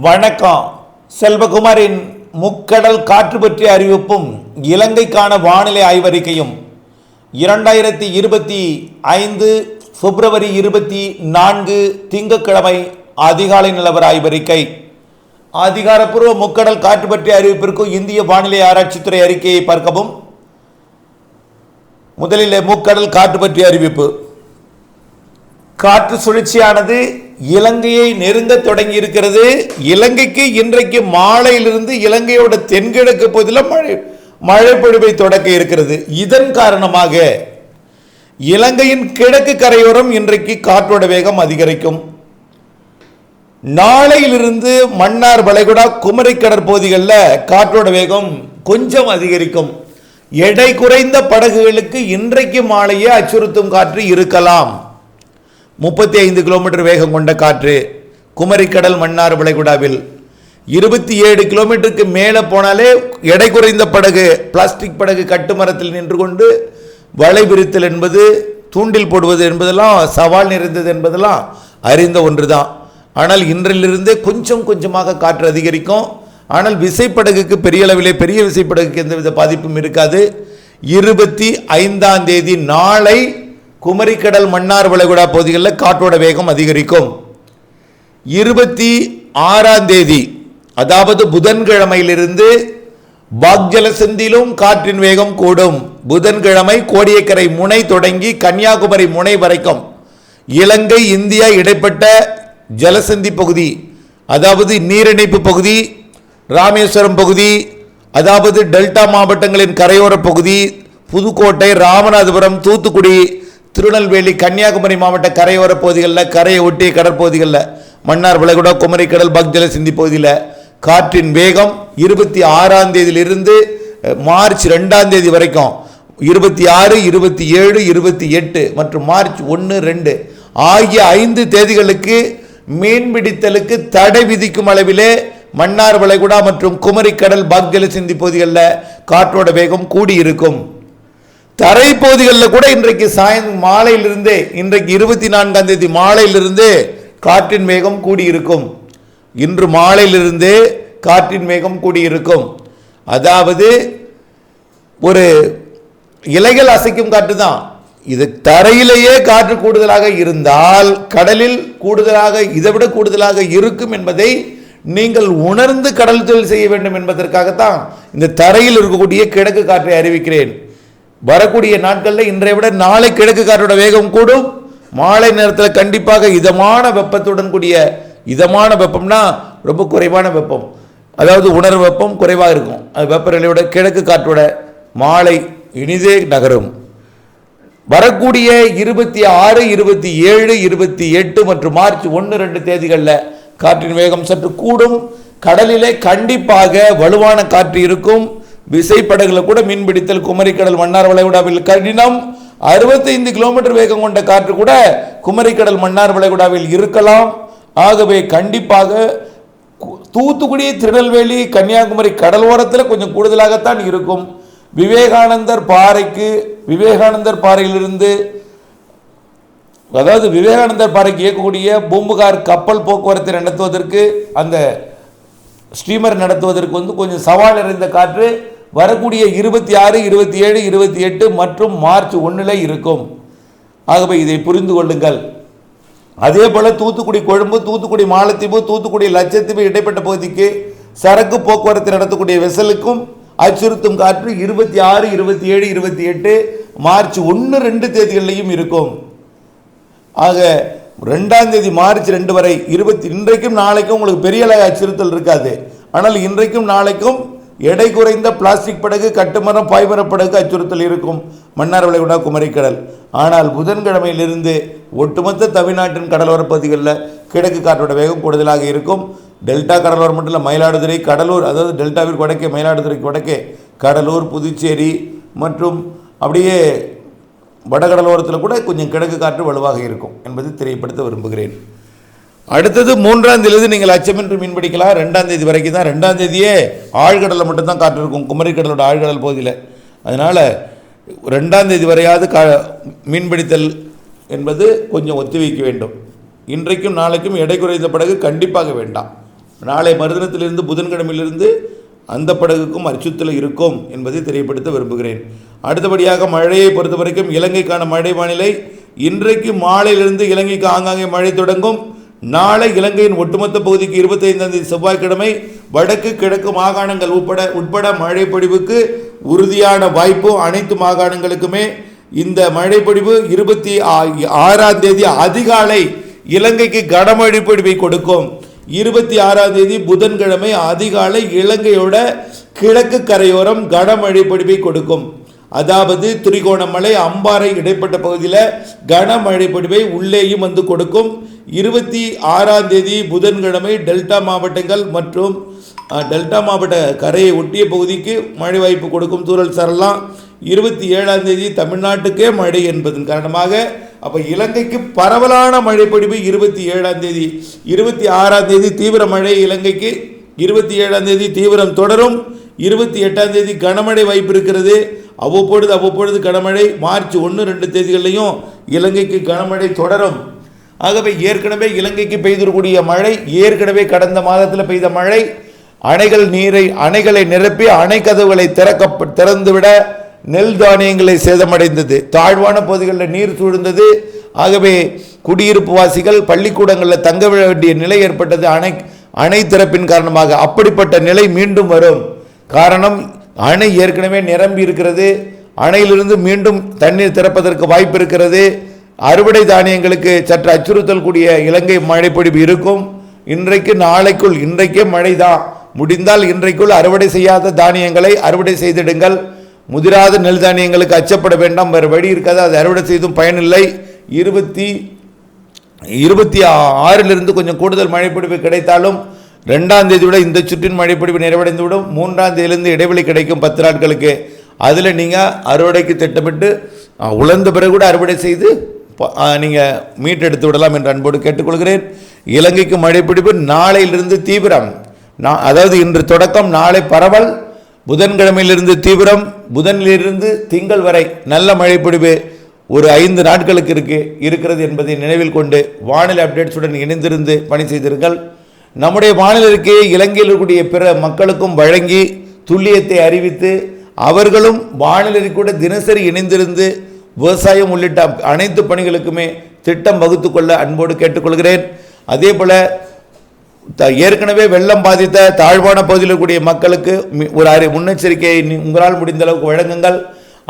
வணக்கம். செல்வகுமாரின் முக்கடல் காற்று பற்றிய அறிவிப்பும் இலங்கைக்கான வானிலை ஆய்வறிக்கையும் 2025 பிப்ரவரி 24 திங்கட்கிழமை அதிகாலை நிலவர ஆய்வறிக்கை. அதிகாரப்பூர்வ முக்கடல் காற்று பற்றிய அறிவிப்பிற்கு இந்திய வானிலை ஆராய்ச்சித்துறை அறிக்கையை பார்க்கவும். முதலில் முக்கடல் காற்று பற்றிய அறிவிப்பு. காற்று சுழற்சியானது இலங்கையை நெருங்க தொடங்கி இருக்கிறது. இலங்கைக்கு இன்றைக்கு மாலையிலிருந்து இலங்கையோட தென்கிழக்கு பகுதியில் மழை பொழிவை தொடக்க இருக்கிறது. இதன் காரணமாக இலங்கையின் கிழக்கு கரையோரம் இன்றைக்கு காற்றோட வேகம் அதிகரிக்கும். நாளையிலிருந்து மன்னார் வளைகுடா குமரி கடற்பகுதிகளில் காற்றோட வேகம் கொஞ்சம் அதிகரிக்கும். எடை குறைந்த படகுகளுக்கு இன்றைக்கு மாலையே அச்சுறுத்தும் காற்று இருக்கலாம். 35 கிலோமீட்டர் வேகம் கொண்ட காற்று குமரிக்கடல் மன்னார் வளைகுடாவில். 27 கிலோமீட்டருக்கு மேலே போனாலே எடை குறைந்த படகு, பிளாஸ்டிக் படகு கட்டுமரத்தில் நின்று கொண்டு வலை விரித்தல் என்பது, தூண்டில் போடுவது என்பதெல்லாம் சவால் நிறைந்தது என்பதெல்லாம் அறிந்த ஒன்று தான். ஆனால் இன்றிலிருந்தே கொஞ்சம் கொஞ்சமாக காற்று அதிகரிக்கும். ஆனால் விசைப்படகுக்கு பெரிய அளவிலே, பெரிய விசைப்படகுக்கு எந்தவித பாதிப்பும் இருக்காது. 25ஆம் தேதி நாளை குமரிக்கடல் மன்னார் வளைகுடா பகுதிகளில் காற்றோட வேகம் அதிகரிக்கும். 26ஆம் தேதி அதாவது புதன்கிழமையிலிருந்து பாக்ஜலசந்தியிலும் காற்றின் வேகம் கூடும். புதன்கிழமை கோடியக்கரை முனை தொடங்கி கன்னியாகுமரி முனை வரைக்கும் இலங்கை இந்தியா இடைப்பட்ட ஜலசந்தி பகுதி, அதாவது நீரிணைப்பு பகுதி, ராமேஸ்வரம் பகுதி, அதாவது டெல்டா மாவட்டங்களின் கரையோர பகுதி, புதுக்கோட்டை, ராமநாதபுரம், தூத்துக்குடி, திருநெல்வேலி, கன்னியாகுமரி மாவட்ட கரையோர பகுதிகளில், கரையை ஒட்டிய கடற்பகுதிகளில், மன்னார் வளைகுடா குமரிக்கடல் பக்ஜல சிந்தி பகுதியில் காற்றின் வேகம் 26ஆம் தேதியிலிருந்து மார்ச் 2ஆம் தேதி வரைக்கும் 26, 27, 28 மற்றும் மார்ச் 1, 2 ஆகிய 5 தேதிகளுக்கு மீன்பிடித்தலுக்கு தடை விதிக்கும் அளவிலே மன்னார் வளைகுடா மற்றும் குமரிக்கடல் பக்ஜல சிந்தி பகுதிகளில் காற்றோட வேகம் கூடியிருக்கும். தரை பகுதிகளில் கூட இன்றைக்கு மாலையிலிருந்தே, இன்றைக்கு 24ஆம் தேதி மாலையிலிருந்தே காற்றின் வேகம் கூடியிருக்கும். இன்று மாலையிலிருந்தே காற்றின் வேகம் கூடியிருக்கும். அதாவது ஒரு இலைகள் அசைக்கும் காற்று தான் இது. தரையிலேயே காற்று கூடுதலாக இருந்தால் கடலில் கூடுதலாக, இதைவிட கூடுதலாக இருக்கும் என்பதை நீங்கள் உணர்ந்து கடல் தொழில் செய்ய வேண்டும் என்பதற்காகத்தான் இந்த தரையில் இருக்கக்கூடிய கிழக்கு காற்றை அறிவிக்கிறேன். வரக்கூடிய நாட்களில் இன்றைய விட நாளை கிழக்கு காற்றோட வேகம் கூடும். மாலை நேரத்தில் கண்டிப்பாக இதமான வெப்பத்துடன் கூடிய, இதமான வெப்பம்னா ரொம்ப குறைவான வெப்பம், அதாவது உணர்வு வெப்பம் குறைவாக இருக்கும். அது வெப்பநிலையோட கிழக்கு காற்றோட மாலை இனிதே நகரும். வரக்கூடிய 26, 27, 28 மற்றும் மார்ச் 1, 2 தேதிகளில் காற்றின் வேகம் சற்று கூடும். கடலிலே கண்டிப்பாக வலுவான காற்று இருக்கும். விசைப்படகுல கூட மீன்பிடித்தல் குமரிக்கடல் மன்னார் வளைகுடாவில் கடினம். 65 கிலோமீட்டர் வேகம் கொண்ட காற்று கூட குமரிக்கடல் மன்னார் வளைகுடாவில் இருக்கலாம். ஆகவே கண்டிப்பாக தூத்துக்குடி, திருநெல்வேலி, கன்னியாகுமரி கடலோரத்தில் கொஞ்சம் கூடுதலாகத்தான் இருக்கும். விவேகானந்தர் பாறையிலிருந்து, அதாவது விவேகானந்தர் பாறைக்கு இயக்கக்கூடிய பூம்புகார் கப்பல் போக்குவரத்தை நடத்துவதற்கு, அந்த ஸ்டீமர் நடத்துவதற்கு கொஞ்சம் சவால் நிறைந்த காற்று வரக்கூடிய 26, 27, 28 மற்றும் மார்ச் 1 இருக்கும். ஆகவே இதை புரிந்து கொள்ளுங்கள். அதே போல தூத்துக்குடி கொழும்பு, தூத்துக்குடி மாலத்தீவு, தூத்துக்குடி லட்சத்தீவு இடைப்பட்ட பகுதிக்கு சரக்கு போக்குவரத்து நடத்தக்கூடிய வெசலுக்கும் அச்சுறுத்தும் காற்று 26, 27, 28 மார்ச் 1, 2 தேதிகளிலையும் இருக்கும். ஆக 2ஆம் தேதி மார்ச் 2 வரை இன்றைக்கும் நாளைக்கும் உங்களுக்கு பெரிய அளவு அச்சுறுத்தல் இருக்காது. ஆனால் இன்றைக்கும் நாளைக்கும் எடை குறைந்த பிளாஸ்டிக் படகு, கட்டுமரம், பாய்மர படகு அச்சுறுத்தல் இருக்கும் மன்னார் வளைகுடா குமரிக்கடல். ஆனால் புதன்கிழமையிலிருந்து ஒட்டுமொத்த தமிழ்நாட்டின் கடலோர பகுதிகளில் கிழக்கு காற்றோட வேகம் கூடுதலாக இருக்கும். டெல்டா கடலோரம் மட்டும் இல்லை, மயிலாடுதுறை, கடலூர், அதாவது டெல்டாவிற்கு வடக்கே, மயிலாடுதுறைக்கு வடக்கே கடலூர், புதுச்சேரி மற்றும் அப்படியே வடகடலோரத்தில் கூட கொஞ்சம் கிழக்கு காற்று வலுவாக இருக்கும் என்பதை தெரியப்படுத்த விரும்புகிறேன். அடுத்தது 3ஆம் தேதியிலிருந்து நீங்கள் அச்சமின்றி மீன்பிடிக்கலாம். 2ஆம் தேதி வரைக்கும் தான். 2ஆம் தேதியே ஆழ்கடலில் மட்டும்தான் காற்று இருக்கும், குமரிக்கடலோட ஆழ்கடல் பகுதியில். அதனால் 2ஆம் தேதி வரையாவது மீன்பிடித்தல் என்பது கொஞ்சம் ஒத்திவைக்க வேண்டும். இன்றைக்கும் நாளைக்கும் எடை குறைந்த படகு கண்டிப்பாக வேண்டாம். நாளை மறுதினத்திலிருந்து புதன்கிழமையிலிருந்து அந்த படகுக்கும் அச்சுறுத்தல் இருக்கும் என்பதை தெரியப்படுத்த விரும்புகிறேன். அடுத்தபடியாக மழையை பொறுத்த வரைக்கும் இலங்கைக்கான மழை வானிலை இன்றைக்கு மாலையிலிருந்து இலங்கைக்கு ஆங்காங்கே மழை தொடங்கும். நாளை இலங்கையின் ஒட்டுமொத்த பகுதிக்கு 25ஆம் தேதி செவ்வாய்க்கிழமை வடக்கு கிழக்கு மாகாணங்கள் உட்பட மழை பொழிவுக்கு உறுதியான வாய்ப்பு. அனைத்து மாகாணங்களுக்குமே இந்த மழைப்பொழிவு 26ஆம் தேதி அதிகாலை இலங்கைக்கு கனமழை பொழிவை கொடுக்கும். 26ஆம் தேதி புதன்கிழமை அதிகாலை இலங்கையோட கிழக்கு கரையோரம் கனமழை பொழிவை கொடுக்கும். அதாவது திரிகோணமலை அம்பாறை இடைப்பட்ட பகுதியில் கனமழை பொழிவை உள்ளேயும் வந்து கொடுக்கும். 26ஆம் தேதி புதன்கிழமை டெல்டா மாவட்டங்கள் மற்றும் டெல்டா மாவட்ட கரையை ஒட்டிய பகுதிக்கு மழை வாய்ப்பு கொடுக்கும். தூறல் சரலாம். 27ஆம் தேதி தமிழ்நாட்டுக்கே மழை என்பதன் காரணமாக அப்போ இலங்கைக்கு பரவலான மழை பொழிவு 27ஆம் தேதி. 26ஆம் தேதி தீவிர மழை இலங்கைக்கு, 27ஆம் தேதி தீவிரம் தொடரும். 28ஆம் தேதி கனமழை வாய்ப்பு இருக்கிறது. அவ்வப்பொழுது கனமழை. மார்ச் 1-2 தேதிகளிலையும் இலங்கைக்கு கனமழை தொடரும். ஆகவே ஏற்கனவே இலங்கைக்கு பெய்திருக்கூடிய மழை, ஏற்கனவே கடந்த மாதத்தில் பெய்த மழை அணைகளை நிரப்பி அணை கதவுகளை திறந்துவிட நெல் தானியங்களை சேதமடைந்தது. தாழ்வான பகுதிகளில் நீர் சூழ்ந்தது. ஆகவே குடியிருப்பு வாசிகள் பள்ளிக்கூடங்களில் தங்க வேண்டிய நிலை ஏற்பட்டது அணை திறப்பின் காரணமாக. அப்படிப்பட்ட நிலை மீண்டும் வரும். காரணம், அணை ஏற்கனவே நிரம்பி இருக்கிறது. அணையிலிருந்து மீண்டும் தண்ணீர் திறப்பதற்கு வாய்ப்பு இருக்கிறது. அறுவடை தானியங்களுக்கு சற்று அச்சுறுத்தல் கூடிய இலங்கை மழைப்பொழிவு இருக்கும். இன்றைக்கே மழை தான். முடிந்தால் இன்றைக்குள் அறுவடை செய்யாத தானியங்களை அறுவடை செய்திடுங்கள். முதிராத நெல் தானியங்களுக்கு அச்சப்பட வேண்டாம். வேறு வழி இருக்காது. அது அறுவடை செய்தும் பயனில்லை. 26 கொஞ்சம் கூடுதல் மழைப்பொழிவு கிடைத்தாலும் 2ஆம் தேதி விட இந்த சுற்றின் மழைப்பொழிவு நிறைவடைந்துவிடும். 3ஆம் தேதியிலிருந்து இடைவெளி கிடைக்கும் 10 நாட்களுக்கு. அதில் நீங்கள் அறுவடைக்கு திட்டமிட்டு உலர்ந்த பிறகு கூட அறுவடை செய்து நீங்கள் மீட்டெடுத்து விடலாம் என்று அன்போடு கேட்டுக்கொள்கிறேன். இலங்கைக்கு மழைப்பிடிப்பு நாளையிலிருந்து தீவிரம். அதாவது இன்று தொடக்கம், நாளை பரவல், புதன்கிழமையிலிருந்து தீவிரம், புதனிலிருந்து திங்கள் வரை நல்ல மழைப்பிடிப்பு ஒரு 5 நாட்களுக்கு இருக்கிறது என்பதை நினைவில் கொண்டு வானிலை அப்டேட்ஸுடன் இணைந்திருந்து பணி செய்தீர்கள். நம்முடைய வானிலைக்கு இலங்கையில் இருக்கக்கூடிய பிற மக்களுக்கும் வழங்கி துல்லியத்தை அறிவித்து அவர்களும் வானிலை கூட தினசரி இணைந்திருந்து விவசாயம் உள்ளிட்ட அனைத்து பணிகளுக்குமே திட்டம் வகுத்து கொள்ள அன்போடு கேட்டுக்கொள்கிறேன். அதே போல் ஏற்கனவே வெள்ளம் பாதித்த தாழ்வான பகுதியில் இருக்கக்கூடிய மக்களுக்கு ஒரு முன்னெச்சரிக்கையை உங்களால் முடிந்த அளவுக்கு வழங்குங்கள்.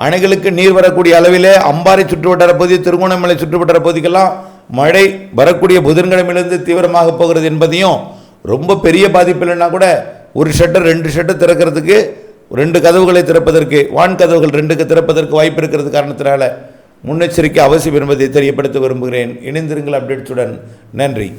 அணைகளுக்கு நீர் வரக்கூடிய அளவிலே அம்பாறை சுற்றுவட்டார பகுதி, திருகோணமலை சுற்றுவட்டார பகுதிக்கெல்லாம் மழை வரக்கூடிய புதன்கிழமையிலிருந்து தீவிரமாக போகிறது என்பதையும், ரொம்ப பெரிய பாதிப்பு இல்லைன்னா கூட ஒரு ஷட்டர் 2 ஷட்டர் திறக்கிறதுக்கு, 2 கதவுகளை திறப்பதற்கு, வான் கதவுகள் 2 திறப்பதற்கு வாய்ப்பு இருக்கிறது காரணத்தினால முன்னெச்சரிக்கை அவசியம் என்பதை தெரியப்படுத்த விரும்புகிறேன். இணைந்திருங்கள் அப்டேட்ஸுடன். நன்றி.